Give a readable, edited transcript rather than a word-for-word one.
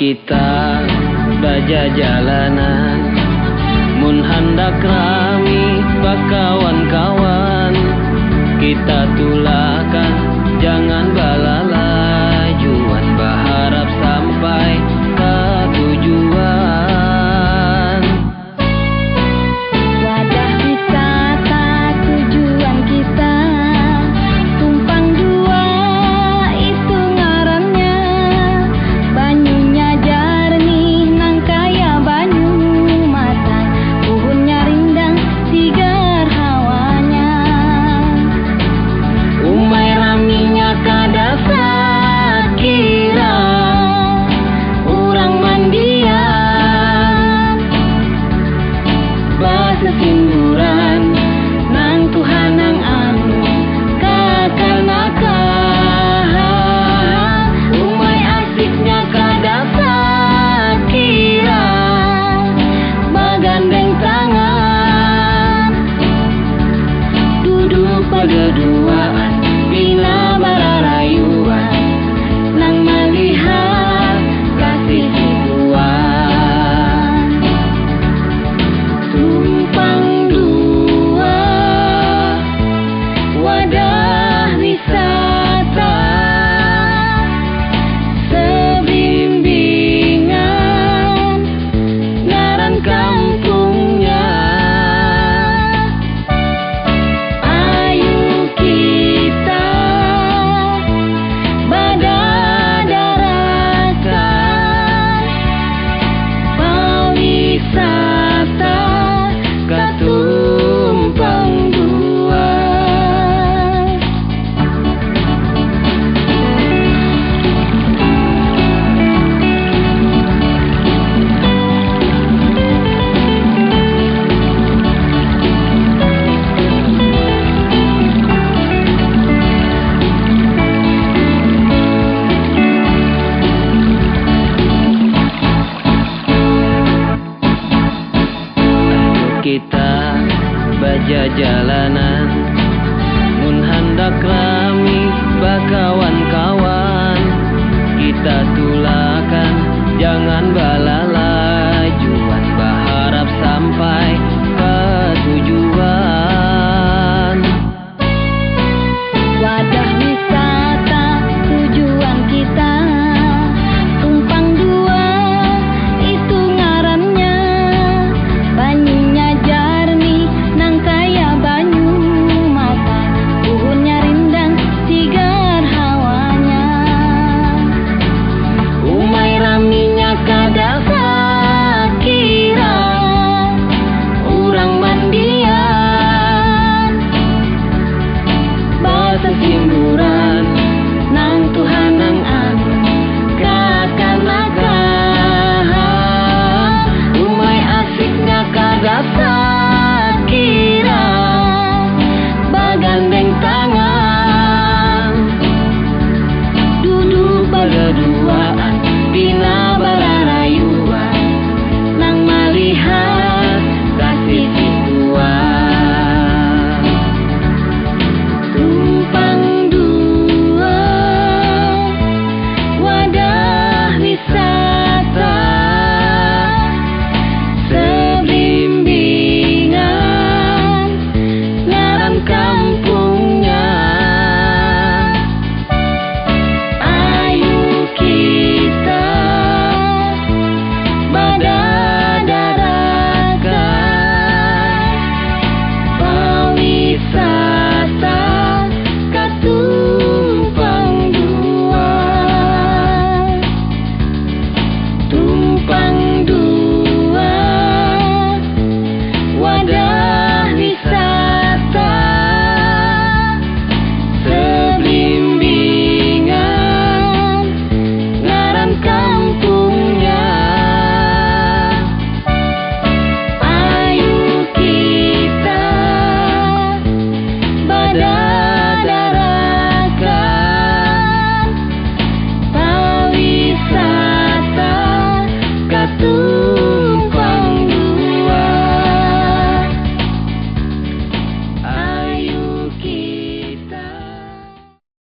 kita baja jalanan, mun handak rami bakawan-kawan, kita tulakan jangan balalajuan, berharap sampai ke tujuan. Wadah wisata tujuan kita, Tumpang Dua itu ngarannya, banyunya jernih nang kaya banyu matang, pohonnya rindang sigar hawanya, umai raminya kada sakira, urang mandian, basa sinduran nang Tuhan nang anu kakak-nakah, umai asiknya kada sakira, bagandeng tangan, duduk pada duaan bila bararayuan, nang melihat kasih si Tuhan. Tumpang Dua, wadah wisata, sebimbingan ngaran kampungnya. Ayo kita badadarakan pawisata ka Tumpang Dua. Kita baja jalanan, mun handak rami bakawan-kawan, kita tulakan jangan balalajuan, berharap sampai ke tujuan. Wadah wisata tujuan kita, Tumpang Dua itu ngarannya, banyunya jernih nang kaya banyu mata, pohonnya rindang sigar hawanya, umai raminya kada sakira, urang mandian, basa sinduran nang Tuhan nang anu kakak-nakah, umai asiknya kada sakira, bagandeng tangan, duduk pada dua